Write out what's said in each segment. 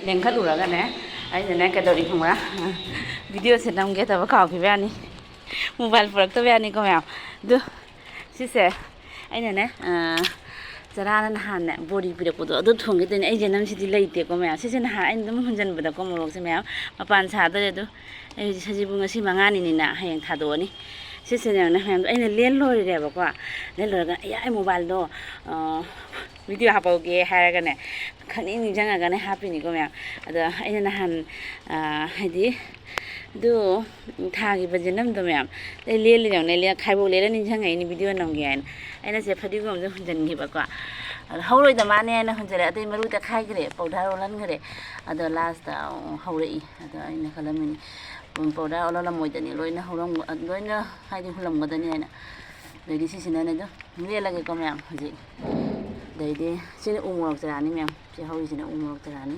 ꯂꯦꯡꯈꯠꯂꯨꯔꯒꯅꯦ ꯑꯩꯅꯅꯦ ꯀꯩꯗꯧꯔꯤ ꯈꯪꯕ꯭ꯔꯥ ꯚꯤꯗꯤꯑꯣꯁꯦ ꯅꯝꯒꯦ ꯇꯧꯕ ꯀꯥꯎꯈꯤꯕ ꯌꯥꯅꯤ ꯃꯣꯕꯥꯏꯜ ꯄꯨꯔꯛꯇꯕ ꯌꯥꯅꯤꯀꯣ ꯃꯌꯥꯝ ꯑꯗꯨ ꯁꯤꯁꯦ ꯑꯩꯅꯅꯦ ꯆꯔꯥꯅ ꯅꯍꯥꯟꯅꯦ ꯕꯣꯔꯤ ꯄꯤꯔꯛꯄꯗꯣ ꯑꯗꯨ ꯊꯣꯡꯒꯦ ꯇꯧꯅꯦ ꯑꯩ ꯖꯅꯝꯁꯤꯗꯤ ꯂꯩꯇꯦꯀꯣ ꯃꯌꯥꯝ ꯁꯤꯁꯦ ꯅꯍꯥꯟ ꯑꯩꯅ ꯑꯗꯨꯝ ꯍꯨꯟꯖꯤꯟꯕꯗꯀꯣ ꯃꯣꯔꯣꯛꯁꯦ ꯃꯌꯥꯝ ꯃꯄꯥꯟ ꯁꯥꯗꯣꯔꯦ ꯑꯗꯣ ꯑꯩ ꯍꯧꯖꯤꯛ ꯁꯖꯤꯕꯨ ꯉꯁꯤ 5ꯅꯤꯅ ꯍꯌꯦꯡ ꯊꯥꯗꯣꯛꯑꯅꯤ ꯁꯤꯁꯤꯅꯦ ꯃꯌꯥꯝꯗꯣ ꯑꯩꯅ ꯂꯦꯟ ꯂꯣꯏꯔꯦꯕꯀꯣ ꯂꯦꯟ ꯂꯣꯏꯔꯒ ꯑꯩ ꯃꯣꯕꯥꯏꯜꯗꯣ ꯚꯤꯗꯤꯑꯣ ꯍꯥꯞꯄꯧꯒꯦ ꯍꯥꯏꯔꯒꯅꯦ ꯈꯪꯅꯤꯡ ꯅꯤꯡꯁꯤꯡꯉꯒꯅꯦ ꯍꯥꯞꯄꯤꯅꯤꯀꯣ ꯃꯌꯥꯝ ꯑꯗꯣ ꯑꯩꯅ ꯅꯍꯥꯟ ꯍꯥꯏꯗꯤ ꯑꯗꯨ ꯊꯥꯈꯤꯕ ꯖꯅꯝꯗꯣ ꯃꯌꯥꯝ ꯑꯩ ꯂꯦꯜꯂꯤꯅꯦ ꯈꯥꯏꯕꯣꯛ ꯂꯦꯜꯂ ꯅꯤꯡꯁꯤꯡꯉꯛꯏꯅꯤ ꯚꯤꯗꯤꯑꯣ ꯅꯝꯒꯦ ꯍꯥꯏꯅ ꯑꯩꯅꯁꯦ ꯐꯗꯤꯒꯣꯝꯁꯦ ꯍꯨꯟꯖꯤꯟꯈꯤꯕꯀꯣ ꯑꯗꯣ ꯍꯧꯔꯣꯏꯗ ꯃꯥꯅꯦ ꯍꯥꯏꯅ ꯍꯨꯟꯖꯜꯂꯦ ꯑꯗꯩ ꯃꯔꯨ ꯇꯛꯈꯥꯏꯈ꯭ꯔꯦ ꯄꯥꯎꯗꯔ ꯑꯣꯜꯍꯟꯈ꯭ꯔꯦ ꯑꯗꯣ ꯂꯥꯁꯇ ꯍꯧꯔꯛꯏ ꯑꯗꯣ ꯑꯩꯅ ꯈꯜꯂꯝꯃꯤꯅꯤ ꯄꯥꯎꯗꯔ ꯑꯣꯜꯍꯜꯂꯝꯃꯣꯏꯗꯅꯤ ꯂꯣꯏꯅ ꯂꯣꯏꯅ ꯍꯥꯏꯗꯤ ꯍꯨꯜꯂꯝꯒꯗꯅꯤ ꯍꯥꯏꯅ ꯑꯗꯩꯗꯤ ꯁꯤꯁꯤꯅꯅꯦ ꯑꯗꯨꯝ ꯂꯦꯜꯂꯒꯦꯀꯣ ꯃꯌꯥꯝ ꯍꯧꯖꯤꯛ ꯑꯗꯩꯗꯤ ꯁꯤꯅ ꯎ ꯃꯣꯔꯣꯛ ꯆꯔꯥꯅꯤ ꯃꯌꯥꯝ ꯁꯤ ꯍꯧꯔꯤꯁꯤꯅ ꯎ ꯃꯣꯔꯣꯛ ꯆꯔꯥꯅꯤ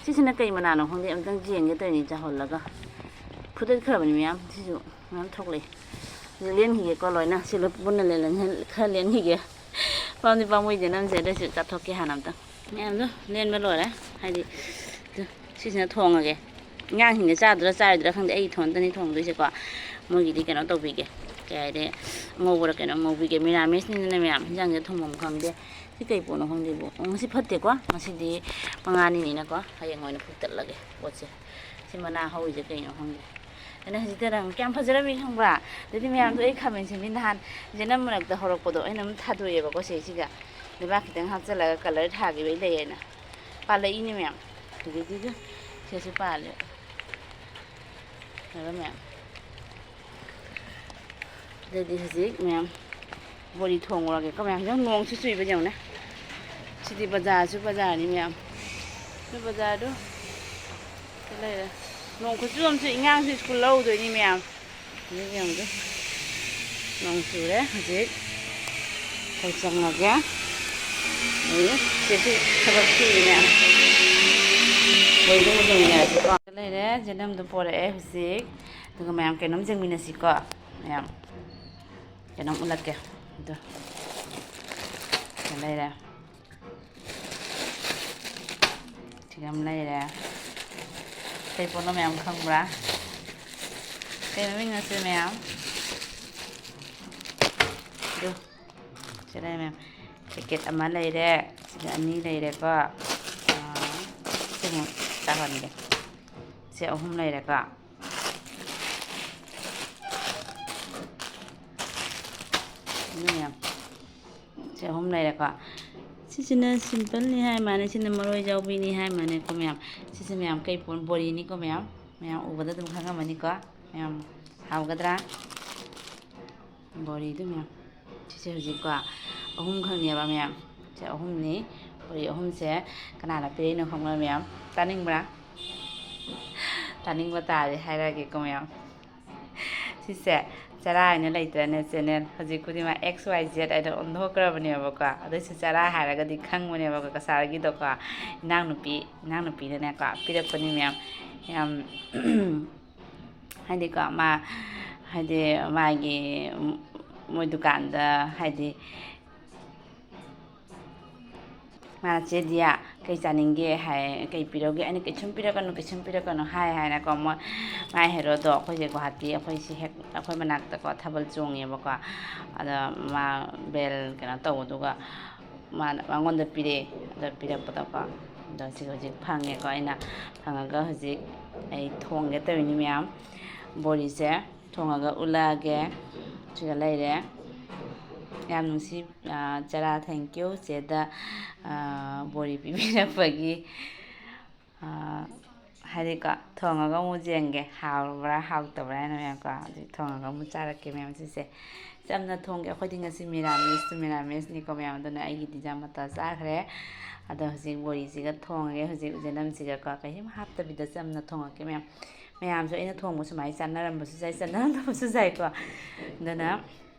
ꯁꯤꯁꯤꯅ ꯀꯩ ꯃꯅꯥꯅꯣ ꯈꯪꯗꯦ ꯑꯝꯇꯪ ꯌꯦꯡꯒꯦ ꯇꯧꯔꯤꯅꯤ ꯆꯥꯍꯜꯂꯒ ꯐꯨꯗꯠꯈ꯭ꯔꯕꯅꯤ ꯃꯌꯥꯝ ꯁꯤꯁꯨ ꯃꯌꯥꯝ ꯊꯣꯛꯂꯛꯏ ꯁꯤꯗ ꯂꯦꯟꯈꯤꯒꯦꯀꯣ ꯂꯣꯏꯅ ꯁꯤ ꯂꯣꯏ ꯄꯨꯟꯅ ꯈꯔ ꯂꯦꯟꯈꯤꯒꯦ ꯄꯥꯝꯗꯤ ꯄꯥꯝꯃꯨꯏꯗꯦ ꯅꯪꯁꯦ ꯑꯗꯨꯁꯨ ꯆꯥꯊꯣꯛꯀꯦ ꯍꯥꯟꯅ ꯑꯝꯇꯪ ꯃꯌꯥꯝꯗꯣ ꯂꯦꯟꯕ ꯂꯣꯏꯔꯦ ꯍꯥꯏꯗꯤ ꯁꯤꯁꯤꯅ ꯊꯣꯡꯉꯒꯦ ꯑꯉꯥꯡꯁꯤꯡꯅ ꯆꯥꯔꯣꯏꯗ꯭ꯔꯥ ꯈꯪꯗꯦ ꯑꯩ ꯏꯊꯣꯟꯇꯅꯤ ꯊꯣꯡꯗꯣꯏꯁꯦꯀꯣ ꯃꯣꯏꯒꯤꯗꯤ ꯀꯩꯅꯣ ꯇꯧꯕꯤꯒꯦ ꯀꯩ ꯍꯥꯏꯔꯦ ꯉꯧꯕꯔ ꯀꯩꯅꯣ ꯉꯧꯕꯤꯒꯦ ꯃꯤꯔꯥꯃꯤꯁꯅꯤꯅ ꯃꯌꯥꯝ ꯍꯤꯟꯖꯥꯡꯁꯦ ꯊꯣꯡꯐꯝ ꯈꯪꯗꯦ ꯁꯤ ꯀꯩ ꯄꯣꯠꯅꯣ ꯈꯪꯗꯦꯕꯣ ꯉꯁꯤ ꯐꯠꯇꯦꯀꯣ ꯉꯁꯤꯗꯤ 5ꯅꯤꯅꯀꯣ ꯍꯌꯦꯡ ꯑꯣꯏꯅ ꯐꯨꯛꯇꯠꯂꯒꯦ ꯄꯣꯠꯁꯦ ꯁꯤ ꯃꯅꯥ ꯍꯧꯔꯤꯁꯦ ꯀꯩꯅꯣ ꯈꯪꯗꯦ ꯑꯩꯅ ꯍꯧꯖꯤꯛꯇ ꯀꯌꯥꯝ ꯐꯖꯔꯝꯃꯤ ꯈꯪꯕ꯭ꯔꯥ ꯑꯗꯨꯗꯤ ꯃꯌꯥꯝꯗꯣ ꯑꯩ ꯈꯥꯃꯦꯟꯁꯤꯟꯕꯤ ꯅꯍꯥꯟ ꯖꯅꯝ ꯃꯔꯛꯇ ꯍꯧꯔꯛꯄꯗꯣ ꯑꯩꯅ ꯑꯗꯨꯝ ꯊꯥꯗꯣꯛꯑꯦꯕꯀꯣ ꯁꯤꯒ ꯂꯩꯕꯥꯛ ꯈꯤꯇꯪ ꯍꯥꯞꯆꯤꯜꯂꯒ ꯀꯂꯔ ꯊꯥꯈꯤꯕꯩ ꯂꯩꯌꯦꯅ ꯄꯥꯜꯂꯛꯏꯅꯦ ꯃꯌꯥꯝ ꯍꯧꯖꯤꯛꯇꯤꯁꯨ ꯁꯤꯁꯨ ꯄꯥꯜꯂꯦ ꯃꯌꯥꯝ ꯑꯗꯨꯗꯤ ꯍꯧꯖꯤꯛ ꯃꯌꯥꯝ ꯕꯣꯔꯤ ꯊꯣꯡꯉꯨꯔꯒꯦꯀꯣ ꯃꯌꯥꯝ ꯍꯧꯖꯤꯛ ꯅꯣꯡꯁꯨ ꯆꯨꯏꯕ ꯌꯦꯡꯉꯨꯅꯦ ꯁꯤꯗꯤ ꯕꯖꯥꯔꯅꯤ ꯃꯌꯥꯝ ꯁꯤ ꯕꯖꯥꯔꯗꯣ ꯁꯤ ꯂꯩꯔꯦ ꯅꯣꯡ ꯈꯨꯆꯨ ꯑꯃꯁꯨ ꯑꯉꯥꯡꯁꯨ ꯁ꯭ꯀꯨꯜ ꯂꯧꯔꯨꯗꯣꯏꯅꯤ ꯃꯌꯥꯝ ꯍꯧꯖꯤꯛ ꯌꯦꯡꯉꯨꯗꯣ ꯅꯣꯡ ꯆꯨꯔꯦ ꯍꯧꯖꯤꯛ ꯑꯩ ꯆꯪꯉꯒꯦ ꯁꯤꯁꯨ ꯊꯕꯛ ꯁꯨꯏ ꯃꯌꯥꯝ ꯕꯣꯔꯤꯗꯣ ꯌꯦꯡꯃꯤꯟꯅꯔꯁꯤꯀꯣ ꯂꯩꯔꯦ ꯖꯅꯝꯗꯣ ꯄꯣꯔꯛꯑꯦ ꯍꯧꯖꯤꯛ ꯑꯗꯨꯒ ꯃꯌꯥꯝ ꯀꯩꯅꯣꯝ ꯌꯦꯡꯃꯤꯟꯅꯁꯤꯀꯣ ꯃꯌꯥꯝ ꯀꯩꯅꯣꯝ ꯎꯠꯂꯛꯀꯦ ꯑꯗꯣ ꯂꯩꯔꯦ ꯁꯤꯒ ꯑꯃ ꯂꯩꯔꯦ ꯀꯩ ꯄꯣꯠꯅꯣ ꯃꯌꯥꯝ ꯈꯪꯕ꯭ꯔꯥ ꯀꯩ ꯃꯃꯤꯡ ꯅꯁꯦ ꯃꯌꯥꯝ ꯑꯗꯨ ꯁꯤꯗ ꯃꯌꯥꯝ ꯄꯦꯀꯦꯠ ꯑꯃ ꯂꯩꯔꯦ ꯁꯤꯗ 2 ꯂꯩꯔꯦꯀꯣ ꯁꯤꯃꯨꯛ ꯆꯥꯍꯟꯒꯦ ꯁꯤ 3 ꯂꯩꯔꯦꯀꯣ ꯃꯌꯥꯝ ꯁꯤ 3 ꯂꯩꯔꯦꯀꯣ ꯁꯤꯁꯤꯅ ꯁꯤꯝꯄꯜꯅꯤ ꯍꯥꯏ ꯃꯥꯅꯦ ꯁꯤꯅ ꯃꯔꯣꯏ ꯌꯥꯎꯕꯤꯅꯤ ꯍꯥꯏ ꯃꯥꯅꯦꯀꯣ ꯃꯌꯥꯝ ꯁꯤꯁꯦ ꯃꯌꯥꯝ ꯀꯩ ꯄꯣꯠ ꯕꯣꯔꯤꯅꯤꯀꯣ ꯃꯌꯥꯝ ꯎꯕꯗ ꯑꯗꯨꯝ ꯈꯪꯉꯝꯃꯅꯤꯀꯣ ꯃꯌꯥꯝ ꯍꯥꯎꯒꯗ꯭ꯔꯥ ꯕꯣꯔꯤꯗꯨ ꯃꯌꯥꯝ ꯁꯤꯁꯦ ꯍꯧꯖꯤꯛꯀꯣ 3 ꯈꯛꯅꯦꯕ ꯃꯌꯥꯝ ꯁꯤ 3ꯅꯤ ꯕꯣꯔꯤ 3ꯁꯦ ꯀꯅꯥꯅ ꯄꯤꯔꯛꯏꯅꯣ ꯈꯪꯕ꯭ꯔꯥ ꯃꯌꯥꯝ ꯇꯥꯅꯤꯡꯕ꯭ꯔꯥ ꯇꯥꯅꯤꯡꯕ ꯇꯥꯔꯦ ꯍꯥꯏꯔꯛꯑꯒꯦꯀꯣ ꯃꯌꯥꯝ ꯁꯤꯁꯦ ꯆꯔꯥ ꯍꯥꯏꯅ ꯂꯩꯇ꯭ꯔꯅꯦ ꯆꯦꯅꯦꯜ ꯍꯧꯖꯤꯛꯄꯨꯗꯤ ꯃꯥ XYZ ꯍꯥꯏꯅ ꯑꯣꯟꯊꯣꯛꯈ꯭ꯔꯕꯅꯦꯕꯀꯣ ꯑꯗꯨꯏꯁꯨ ꯆꯔꯥ ꯍꯥꯏꯔꯒꯗꯤ ꯈꯪꯕꯅꯦꯕꯀꯣ ꯀꯁꯥꯔꯒꯤꯗꯣꯀꯣ ꯏꯅꯥꯎꯅꯨꯄꯤꯅꯀꯣ ꯄꯤꯔꯛꯄꯅꯤ ꯃꯌꯥꯝ ꯌꯥꯝ ꯍꯥꯏꯗꯤꯀꯣ ꯍꯥꯏꯗꯤ ꯃꯥꯒꯤ ꯃꯣꯏ ꯗꯨꯀꯥꯟꯗ ꯍꯥꯏꯗꯤ ꯃꯥꯅ ꯆꯦꯗꯤꯌꯥ ꯀꯩ ꯆꯥꯅꯤꯡꯒꯦ ꯍꯥꯏ ꯀꯩ ꯄꯤꯔꯧꯒꯦ ꯑꯩꯅ ꯀꯩꯁꯨꯝ ꯄꯤꯔꯛꯀꯅꯨ ꯍꯥꯏꯅꯀꯣ ꯃꯥꯏ ꯍꯦꯔꯣꯗꯣ ꯑꯩꯈꯣꯏꯁꯦ ꯒꯨꯍꯥꯇꯤ ꯑꯩꯈꯣꯏꯁꯤ ꯍꯦꯛ ꯑꯩꯈꯣꯏ ꯃꯅꯥꯛꯇꯀꯣ ꯊꯥꯕꯜ ꯆꯣꯡꯉꯦꯕꯀꯣ ꯑꯗ ꯃꯥ ꯕꯦꯜ ꯀꯩꯅꯣ ꯇꯧꯕꯗꯨꯒ ꯃꯉꯣꯟꯗ ꯄꯤꯔꯛꯑꯦ ꯑꯗ ꯄꯤꯔꯛꯄꯗꯀꯣ ꯑꯗꯣ ꯁꯤ ꯍꯧꯖꯤꯛ ꯐꯪꯉꯦꯀꯣ ꯑꯩꯅ ꯐꯪꯉꯒ ꯍꯧꯖꯤꯛ ꯑꯩ ꯊꯣꯡꯒꯦ ꯇꯧꯔꯤꯅꯤ ꯃꯌꯥꯝ ꯕꯣꯔꯤꯁꯦ ꯊꯣꯡꯉꯒ ꯎꯠꯂꯛꯑꯒꯦ ꯁꯤꯒ ꯂꯩꯔꯦ ꯌꯥꯝ ꯅꯨꯡꯁꯤ ꯆꯔꯥ ꯊꯦꯡꯀ꯭ꯌꯨ ꯆꯦꯗ ꯕꯣꯔꯤ ꯄꯤꯕꯤꯔꯛꯄꯒꯤ ꯍꯥꯏꯗꯤꯀꯣ ꯊꯣꯡꯉꯒ ꯑꯃꯨꯛ ꯌꯦꯡꯒꯦ ꯍꯥꯎꯕ꯭ꯔꯥ ꯍꯥꯎꯇꯕ꯭ꯔꯥ ꯍꯥꯏꯅ ꯃꯌꯥꯝꯀꯣ ꯍꯧꯖꯤꯛ ꯊꯣꯡꯉꯒ ꯑꯃꯨꯛ ꯆꯥꯔꯛꯀꯦ ꯃꯌꯥꯝ ꯁꯤꯁꯦ ꯆꯝꯅ ꯊꯣꯡꯒꯦ ꯑꯩꯈꯣꯏꯗꯤ ꯉꯁꯤ ꯃꯤꯔꯥꯃꯤꯁꯅꯤꯀꯣ ꯃꯌꯥꯝ ꯑꯗꯨꯅ ꯑꯩꯒꯤꯗꯤ ꯃꯇꯥ ꯆꯥꯈ꯭ꯔꯦ ꯑꯗꯣ ꯍꯧꯖꯤꯛ ꯕꯣꯔꯤꯁꯤꯒ ꯊꯣꯡꯉꯒꯦ ꯍꯧꯖꯤꯛ ꯖꯅꯝꯁꯤꯒꯀꯣ ꯀꯩꯝ ꯍꯥꯞꯇꯕꯤꯗ ꯆꯝꯅ ꯊꯣꯡꯉꯛꯀꯦ ꯃꯌꯥꯝꯁꯨ ꯑꯩꯅ ꯊꯣꯡꯕ ꯁꯨꯃꯥꯏꯅ ꯆꯥꯅꯔꯝꯕꯁꯨ ꯌꯥꯏ ꯆꯥꯅꯔꯝꯗꯕꯁꯨ ꯌꯥꯏꯀꯣ ꯑꯗꯨꯅ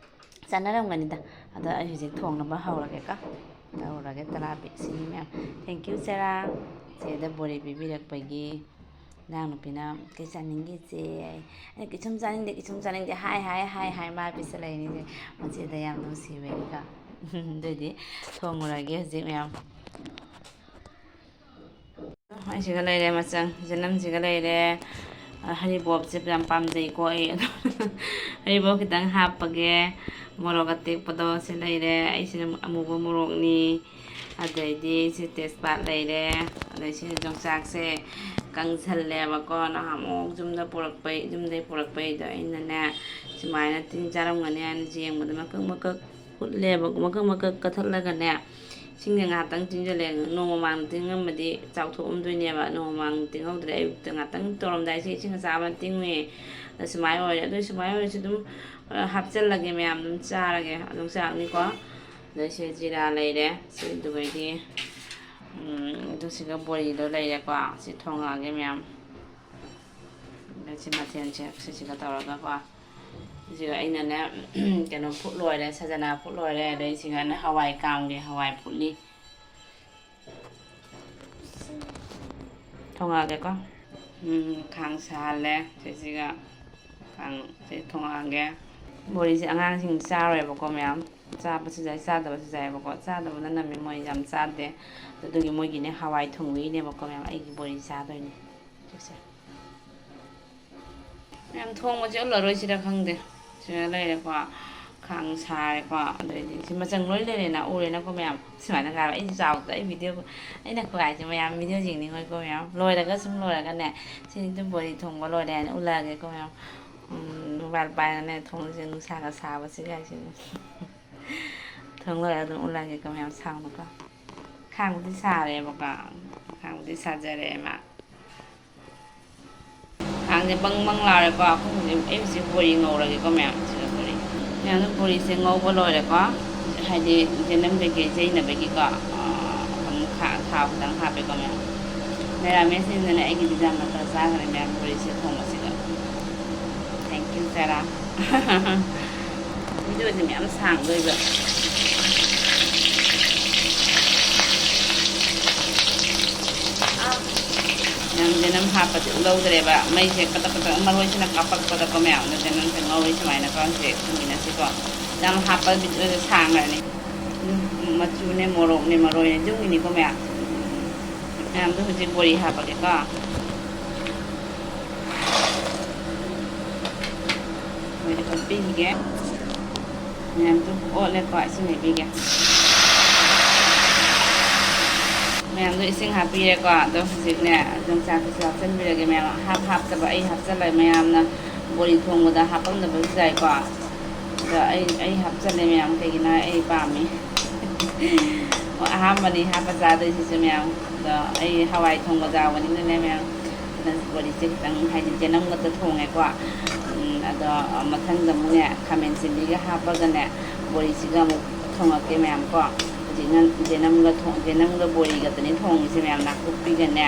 ꯆꯥꯅꯔꯝꯒꯅꯤꯗ ꯑꯗꯣ ꯑꯩ ꯍꯧꯖꯤꯛ ꯊꯣꯡꯅꯕ ꯍꯧꯔꯒꯦꯀꯣ ꯇꯧꯔꯒꯦ ꯁꯤꯅꯤ ꯃꯌꯥꯝ ꯊꯦꯡꯀ꯭ꯌꯨ ꯆꯦꯔꯥ ꯆꯦꯗ ꯕꯣꯔꯤ ꯄꯤꯕꯤꯔꯛꯄꯒꯤ ꯏꯅꯥꯎꯅꯨꯄꯤꯅ ꯀꯩ ꯆꯥꯅꯤꯡꯒꯦ ꯆꯦ ꯑꯩꯅ ꯀꯩꯁꯨꯝ ꯆꯥꯅꯤꯡꯗꯦ ꯍꯥꯏ ꯃꯥ ꯄꯤꯁꯜꯂꯛꯏꯅꯤꯁꯦ ꯃꯆꯦꯗ ꯌꯥꯝ ꯅꯨꯡꯁꯤꯕꯒꯤꯀꯣ ꯑꯗꯨꯏꯗꯤ ꯊꯣꯡꯉꯨꯔꯒꯦ ꯍꯧꯖꯤꯛ ꯃꯌꯥꯝ ꯑꯩꯁꯤꯒ ꯂꯩꯔꯦ ꯃꯆꯪ ꯆꯅꯝꯁꯤꯒ ꯂꯩꯔꯦ ꯍꯔꯤꯕꯣꯞꯁꯦ ꯌꯥꯝ ꯄꯥꯝꯖꯩꯀꯣ ꯑꯩ ꯑꯗꯣ ꯍꯔꯤꯕꯣꯞ ꯈꯤꯇꯪ ꯍꯥꯞꯄꯒꯦ ꯃꯣꯔꯣꯛ ꯑꯇꯦꯛꯄꯗꯣ ꯁꯤ ꯂꯩꯔꯦ ꯑꯩꯁꯤꯅ ꯑꯃꯨꯕ ꯃꯣꯔꯣꯛꯅꯤ ꯑꯗꯩꯗꯤ ꯁꯤ ꯇꯦꯖꯄꯥꯠ ꯂꯩꯔꯦ ꯑꯗꯩ ꯁꯤ ꯌꯣꯡꯆꯥꯛꯁꯦ ꯀꯪꯁꯜꯂꯦꯕꯀꯣ ꯅꯍꯥꯟꯃꯨꯛ ꯌꯨꯝꯗꯩ ꯄꯨꯔꯛꯄꯩꯗꯣ ꯑꯩꯅꯅꯦ ꯁꯨꯃꯥꯏꯅ ꯇꯤꯟ ꯆꯥꯔꯝꯒꯅꯤ ꯍꯥꯏꯅ ꯌꯦꯡꯕꯗ ꯃꯀꯛ ꯃꯀꯛ ꯐꯨꯠꯂꯦꯕ ꯃꯀꯛ ꯃꯀꯛ ꯀꯛꯊꯠꯂꯒꯅꯦ ꯏꯁꯤꯡꯗ ꯉꯥꯏꯍꯥꯛꯇꯪ ꯇꯤꯡꯁꯤꯜꯂꯦ ꯅꯣꯡꯃ ꯃꯃꯥꯡꯗ ꯇꯤꯡꯉꯝꯃꯗꯤ ꯆꯥꯎꯊꯣꯛꯑꯝꯗꯣꯏꯅꯦꯕ ꯅꯣꯡꯃ ꯃꯃꯥꯡꯗ ꯇꯤꯡꯍꯧꯗ꯭ꯔꯦ ꯑꯌꯨꯛꯇ ꯉꯥꯛꯇꯪ ꯇꯧꯔꯝꯗꯥꯏꯁꯦ ꯏꯁꯤꯡ ꯑꯁꯥꯕ ꯇꯤꯡꯉꯨꯏ ꯑꯗ ꯁꯨꯃꯥꯏꯅ ꯑꯣꯏꯔꯦ ꯑꯗꯨ ꯁꯨꯃꯥꯏꯅ ꯑꯣꯏꯔꯁꯨ ꯑꯗꯨꯝ ꯍꯥꯞꯆꯤꯜꯂꯒꯦ ꯃꯌꯥꯝ ꯑꯗꯨꯝ ꯆꯥꯔꯒꯦ ꯑꯗꯨꯝ ꯆꯥꯛꯅꯤꯀꯣ ꯑꯗꯩ ꯁꯤ ꯖꯤꯔꯥ ꯂꯩꯔꯦ ꯁꯤ ꯑꯗꯨꯒꯩꯗꯤ ꯑꯗꯨꯁꯤꯒ ꯕꯣꯔꯤꯗꯣ ꯂꯩꯔꯦꯀꯣ ꯁꯤ ꯊꯣꯡꯉꯛꯑꯒꯦ ꯃꯌꯥꯝ ꯁꯤ ꯃꯊꯦꯜꯁꯦ ꯁꯤꯁꯤꯒ ꯇꯧꯔꯒꯀꯣ ꯁꯤꯒ ꯑꯩꯅꯅꯦ ꯀꯩꯅꯣ ꯐꯨꯠ ꯂꯣꯏꯔꯦ ꯁꯖꯅꯥ ꯐꯨꯠ ꯂꯣꯏꯔꯦ ꯑꯗꯩ ꯁꯤꯒꯅ ꯍꯋꯥꯏ ꯀꯥꯝꯒꯦ ꯍꯋꯥꯏ ꯐꯨꯠꯂꯤ ꯊꯣꯡꯉꯛꯑꯒꯦꯀꯣ ꯈꯥꯡ ꯁꯥꯍꯜꯂꯦ ꯁꯤꯁꯤꯒ ꯁꯤ ꯊꯣꯡꯉꯛꯑꯒꯦ ꯕꯣꯔꯤꯁꯦ ꯑꯉꯥꯡꯁꯤꯡ ꯆꯥꯔꯣꯏꯕꯀꯣ ꯃꯌꯥꯝ ꯆꯥꯕꯁꯨ ꯌꯥꯏ ꯆꯥꯗꯕꯁꯨ ꯌꯥꯏꯑꯕꯀꯣ ꯆꯥꯗꯕꯅ ꯅꯝꯃꯤ ꯃꯣꯏ ꯌꯥꯝ ꯆꯥꯗꯦ ꯑꯗꯨꯒꯤ ꯃꯣꯏꯒꯤꯅꯦ ꯍꯋꯥꯏ ꯊꯣꯡꯕꯒꯤꯅꯦꯕꯀꯣ ꯃꯌꯥꯝ ꯑꯩꯒꯤ ꯕꯣꯔꯤ ꯆꯥꯗꯣꯏꯅꯦ ꯁꯤꯁꯦ ꯃꯌꯥꯝ ꯊꯣꯡꯕꯁꯦ ꯎꯠꯂꯔꯣꯏꯁꯤꯔ ꯈꯪꯗꯦ ꯁꯤꯗ ꯂꯩꯔꯦꯀꯣ ꯈꯥꯡ ꯁꯥꯔꯦꯀꯣ ꯑꯗꯩꯗꯤ ꯁꯤ ꯃꯆꯪ ꯂꯣꯏ ꯂꯩꯔꯦꯅ ꯎꯔꯦꯅꯀꯣ ꯃꯌꯥꯝ ꯁꯨꯃꯥꯏꯅ ꯀꯥꯏꯕ ꯑꯩꯁꯨ ꯆꯥꯎꯕꯗ ꯑꯩ ꯚꯤꯗꯤꯑꯣ ꯑꯩꯅ ꯈꯨꯍꯥꯏꯁꯦ ꯃꯌꯥꯝ ꯚꯤꯗꯤꯑꯣ ꯌꯦꯡꯅꯤꯡꯉꯣꯏꯀꯣ ꯃꯌꯥꯝ ꯂꯣꯏꯔꯒ ꯁꯨꯝ ꯂꯣꯏꯔꯒꯅꯦ ꯁꯤꯗꯤ ꯕꯣꯔꯤ ꯊꯣꯡꯕ ꯂꯣꯏꯔꯦ ꯍꯥꯏꯅ ꯎꯠꯂꯛꯑꯒꯦꯀꯣ ꯃꯌꯥꯝ ꯃꯣꯕꯥꯏꯜ ꯄꯥꯏꯔꯒꯅꯦ ꯊꯣꯡꯁꯦ ꯅꯨꯡꯁꯥꯒ ꯁꯥꯕꯁꯤꯒꯥꯏꯁꯤꯅꯦ ꯊꯣꯡ ꯂꯣꯏꯔꯒ ꯑꯗꯨꯝ ꯎꯠꯂꯛꯑꯒꯦꯀꯣ ꯃꯌꯥꯝ ꯁꯥꯎꯅꯨꯀꯣ ꯈꯥꯡꯕꯨꯗꯤ ꯁꯥꯔꯦꯕꯀꯣ ꯈꯥꯡꯕꯨꯗꯤ ꯁꯥꯖꯔꯦ ꯃꯥ ꯈꯥꯡꯁꯦ ꯕꯪ ꯕꯪ ꯂꯥꯎꯔꯦꯀꯣ ꯑꯩꯈꯣꯏ ꯍꯧꯖꯤꯛ ꯑꯩ ꯍꯧꯖꯤꯛ ꯕꯣꯔꯤ ꯉꯧꯔꯒꯦꯀꯣ ꯃꯌꯥꯝ ꯁꯤꯗ ꯕꯣꯔꯤ ꯃꯌꯥꯝꯅ ꯕꯣꯔꯤꯁꯦ ꯉꯧꯕ ꯂꯣꯏꯔꯦꯀꯣ ꯍꯥꯏꯗꯤ ꯌꯦꯅꯝ ꯀꯩꯀꯩ ꯌꯩꯅꯕꯒꯤꯀꯣ ꯑꯃꯨꯛ ꯊꯥꯎ ꯈꯤꯇꯪ ꯍꯥꯞꯄꯦꯀꯣ ꯃꯌꯥꯝ ꯃꯦꯔꯥꯃꯦꯁꯁꯤꯡꯗꯅꯦ ꯑꯩꯒꯤꯗꯤ ꯌꯥꯝꯅ ꯈꯔ ꯆꯥꯈ꯭ꯔꯦ ꯃꯌꯥꯝ ꯕꯣꯔꯤꯁꯦ ꯊꯣꯡꯕꯁꯤꯒ ꯊꯦꯡꯀ꯭ꯌꯨ ꯆꯔꯥ ꯚꯤꯗꯤꯑꯣꯁꯦ ꯃꯌꯥꯝ ꯁꯥꯡꯗꯣꯏꯕ ꯃꯌꯥꯝ ꯌꯦꯅꯝ ꯍꯥꯞꯄꯁꯦ ꯎꯠꯍꯧꯗ꯭ꯔꯦꯕ ꯃꯩꯁꯦ ꯀꯇꯛ ꯀꯇꯛ ꯃꯔꯣꯏꯁꯤꯅ ꯀꯥꯞꯄꯛꯄꯗꯀꯣ ꯃꯌꯥꯝꯅ ꯌꯦꯅꯝꯁꯦ ꯉꯧꯔꯤ ꯁꯨꯃꯥꯏꯅꯀꯣ ꯍꯧꯖꯤꯛ ꯈꯪꯃꯤꯟꯅꯁꯤꯀꯣ ꯌꯥꯝ ꯍꯥꯞꯄ ꯚꯤꯗꯤꯑꯣꯁꯦ ꯁꯥꯡꯈ꯭ꯔꯅꯤ ꯃꯆꯨꯅꯦ ꯃꯣꯔꯣꯛꯅꯦ ꯃꯔꯣꯏꯅꯦ ꯑꯗꯨꯒꯤꯅꯤꯀꯣ ꯃꯌꯥꯝ ꯃꯌꯥꯝꯗꯣ ꯍꯧꯖꯤꯛ ꯕꯣꯔꯤ ꯍꯥꯞꯄꯒꯦꯀꯣ ꯃꯣꯏꯗ ꯑꯣꯠꯄꯤꯈꯤꯒꯦ ꯃꯌꯥꯝꯁꯨ ꯑꯣꯠꯂꯦꯀꯣ ꯏꯁꯤꯡ ꯍꯩꯕꯤꯒꯦ ꯃꯌꯥꯝꯗꯣ ꯏꯁꯤꯡ ꯍꯥꯞꯄꯤꯔꯦꯀꯣ ꯑꯗꯣ ꯍꯧꯖꯤꯛꯅꯦ ꯌꯣꯡꯆꯥꯛꯁꯤꯁꯨ ꯍꯥꯞꯆꯤꯟꯕꯤꯔꯒꯦ ꯃꯌꯥꯝ ꯍꯥꯞꯇꯕ ꯑꯩ ꯍꯥꯞꯆꯜꯂꯒ ꯃꯌꯥꯝꯅ ꯕꯣꯔꯤ ꯊꯣꯡꯕꯗ ꯍꯥꯞꯄꯝꯗꯕꯁꯨ ꯌꯥꯏꯀꯣ ꯑꯗꯣ ꯑꯩ ꯍꯥꯞꯆꯜꯂꯦ ꯃꯌꯥꯝ ꯀꯩꯒꯤꯅꯣ ꯑꯩ ꯄꯥꯝꯃꯤ ꯑꯍꯥꯟꯕꯅꯤ ꯍꯥꯞꯄ ꯆꯥꯗꯣꯏꯁꯤꯁꯨ ꯃꯌꯥꯝ ꯑꯗꯣ ꯑꯩ ꯍꯋꯥꯏ ꯊꯣꯡꯕ ꯆꯥꯕꯅꯤꯅꯅꯦ ꯃꯌꯥꯝ ꯕꯣꯔꯤꯁꯦ ꯈꯤꯇꯪ ꯍꯥꯏꯗꯤ ꯌꯦꯅꯝꯒꯇ ꯊꯣꯡꯉꯦꯀꯣ ꯑꯗꯣ ꯃꯊꯪꯗ ꯑꯃꯨꯛꯅꯦ ꯈꯥꯃꯦꯟ ꯁꯤꯟꯕꯤꯒ ꯍꯥꯞꯄꯒꯅꯦ ꯕꯣꯔꯤꯁꯤꯒ ꯑꯃꯨꯛ ꯊꯣꯡꯉꯛꯀꯦ ꯃꯌꯥꯝ ꯀꯣ ꯍꯧꯖꯤꯛꯅ ꯌꯦꯅꯝꯒ ꯕꯣꯔꯤꯒꯗꯅꯤ ꯊꯣꯡꯉꯤꯁꯦ ꯃꯌꯥꯝ ꯅꯥꯀꯨꯞꯄꯤꯒꯅꯦ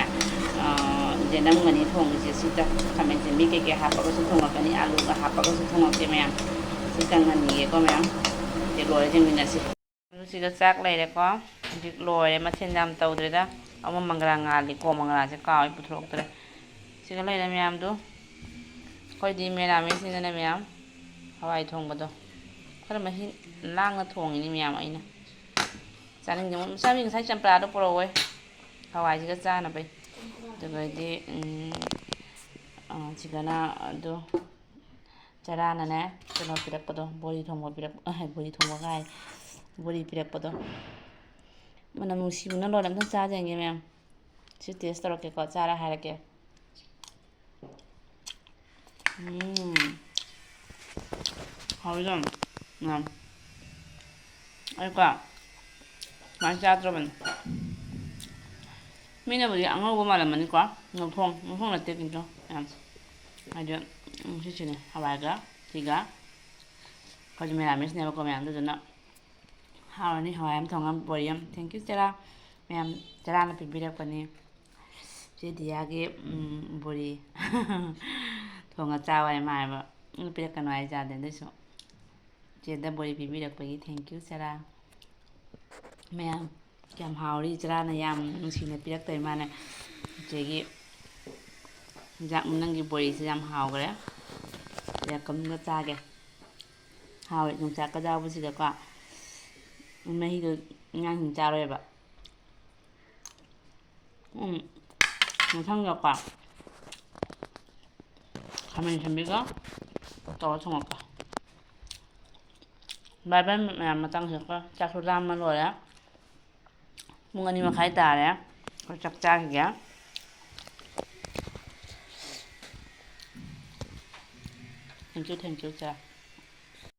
ꯌꯦꯅꯝꯒꯅꯤ ꯊꯣꯡꯉꯤꯁꯦ ꯁꯤꯗ ꯈꯥꯃꯦꯟ ꯁꯤꯟꯕꯤ ꯀꯩꯀꯩ ꯍꯥꯞꯄꯒꯁꯨ ꯊꯣꯡꯉꯛꯀꯅꯤ ꯑꯥꯂꯨꯒ ꯍꯥꯞꯄꯒꯁꯨ ꯊꯣꯡꯉꯛꯀꯦ ꯃꯌꯥꯝ ꯁꯤ ꯀꯪꯍꯟꯈꯤꯒꯦꯀꯣ ꯃꯌꯥꯝ ꯍꯧꯖꯤꯛ ꯂꯣꯏꯔ ꯌꯦꯡꯃꯤꯟꯅꯁꯤ ꯑꯗꯨ ꯁꯤꯗ ꯆꯥꯛ ꯂꯩꯔꯦꯀꯣ ꯍꯧꯖꯤꯛ ꯂꯣꯏꯔꯦ ꯃꯊꯦꯜ ꯌꯥꯝ ꯇꯧꯗ꯭ꯔꯦꯗ ꯑꯃ ꯃꯪꯒ꯭ꯔꯥ ꯉꯥꯜꯂꯤ ꯀꯣ ꯃꯪꯒ꯭ꯔꯥꯁꯦ ꯀꯥꯎꯋꯦ ꯄꯨꯊꯣꯔꯛꯇ꯭ꯔꯦ ꯁꯤꯒ ꯂꯩꯔꯦ ꯃꯌꯥꯝꯗꯨ ꯑꯩꯈꯣꯏꯗꯤ ꯃꯦꯔꯥꯃꯦꯁꯅꯤꯅꯅꯦ ꯃꯌꯥꯝ ꯍꯋꯥꯏ ꯊꯣꯡꯕꯗꯣ ꯈꯔ ꯃꯍꯤ ꯂꯥꯡꯅ ꯊꯣꯡꯉꯤꯅꯤ ꯃꯌꯥꯝ ꯑꯩꯅ ꯆꯥꯅꯤꯡꯗꯦ ꯃꯆꯥꯅꯕꯤ ꯉꯁꯥꯏ ꯆꯝꯄ꯭ꯔꯥꯗꯣ ꯄꯨꯔꯛꯑꯣꯏ ꯍꯋꯥꯏꯁꯤꯒ ꯆꯥꯅꯕꯩ ꯑꯗꯨꯒꯗꯤ ꯁꯤꯗꯅ ꯑꯗꯨ ꯆꯔꯥꯅꯅꯦ ꯀꯩꯅꯣ ꯄꯤꯔꯛꯄꯗꯣ ꯕꯣꯔꯤ ꯊꯣꯡꯕ ꯕꯣꯔꯤ ꯊꯣꯡꯕꯒ ꯍꯥꯏ ꯕꯣꯔꯤ ꯄꯤꯔꯛꯄꯗꯣ ꯃꯅꯝ ꯅꯨꯡꯁꯤꯕꯅ ꯂꯣꯏꯔꯦ ꯑꯝꯇꯪ ꯆꯥꯖꯡꯒꯦ ꯃꯌꯥꯝ ꯁꯤ ꯇꯦꯁ ꯇꯧꯔꯛꯀꯦꯀꯣ ꯆꯥꯔ ꯍꯥꯏꯔꯛꯀꯦ ꯍꯥꯎꯏꯗ ꯃꯌꯥꯝ ꯑꯩꯀꯣ ꯁꯨꯃꯥꯏꯅ ꯆꯥꯗ꯭ꯔꯕꯅꯤ ꯃꯤꯅꯕꯨꯗꯤ ꯑꯉꯧꯕ ꯃꯥꯜꯂꯝꯃꯅꯤꯀꯣ ꯉꯧꯊꯣꯡ ꯅꯠꯇꯦ ꯀꯤꯟꯇꯨ ꯃꯌꯥꯝ ꯍꯥꯏꯗꯤ ꯁꯤꯁꯤꯅꯦ ꯍꯋꯥꯏꯒ ꯁꯤꯒ ꯑꯩꯈꯣꯏꯁꯨ ꯃꯦꯔꯥꯃꯦꯁꯅꯦꯕꯀꯣ ꯃꯌꯥꯝ ꯑꯗꯨꯗꯨꯅ ꯍꯥꯎꯔꯅꯤ ꯍꯋꯥꯏ ꯑꯃ ꯊꯣꯡꯉ ꯕꯣꯔꯤ ꯑꯃ ꯊꯦꯡꯀ꯭ꯌꯨ ꯆꯦꯔꯥ ꯃꯌꯥꯝ ꯆꯦꯔꯥꯅ ꯄꯤꯕꯤꯔꯛꯄꯅꯤ ꯆꯦ ꯗꯤꯌꯥꯒꯤ ꯕꯣꯔꯤ ꯊꯣꯡꯉ ꯆꯥꯎ ꯍꯥꯏ ꯃꯥ ꯍꯥꯏꯕ ꯄꯤꯔꯛꯀꯅꯨ ꯍꯥꯏ ꯆꯥꯗꯦ ꯑꯗꯨꯏꯁꯨ ꯆꯦꯗ ꯕꯣꯔꯤ ꯄꯤꯕꯤꯔꯛꯄꯒꯤ ꯊꯦꯡꯀ꯭ꯌꯨ ꯆꯦꯔꯥ ꯃꯌꯥꯝ ꯌꯥꯝ ꯍꯥꯎꯔꯤ ꯆꯦꯔꯥꯅ ꯌꯥꯝ ꯅꯨꯡꯁꯤꯅ ꯄꯤꯔꯛꯇꯣꯏ ꯃꯥꯅ ꯏꯆꯦꯒꯤ ꯅꯪꯒꯤ ꯕꯣꯔꯤꯁꯦ ꯌꯥꯝ ꯍꯥꯎꯈ꯭ꯔꯦ ꯌꯥꯀꯝꯒ ꯆꯥꯒꯦ ꯍꯥꯎꯋꯦ ꯌꯣꯡꯆꯥꯛꯀ ꯌꯥꯎꯕꯁꯤꯗꯀꯣ ꯃꯍꯤꯗꯣ ꯑꯉꯥꯡꯁꯤꯡ ꯆꯥꯔꯣꯏꯕ 생선겹과 가면 준비가 또 정할까 말반 mà tăng được chắc số ram mà rồi á muốn ăn mà khai tả đấy có chắc cha kìa thank you cha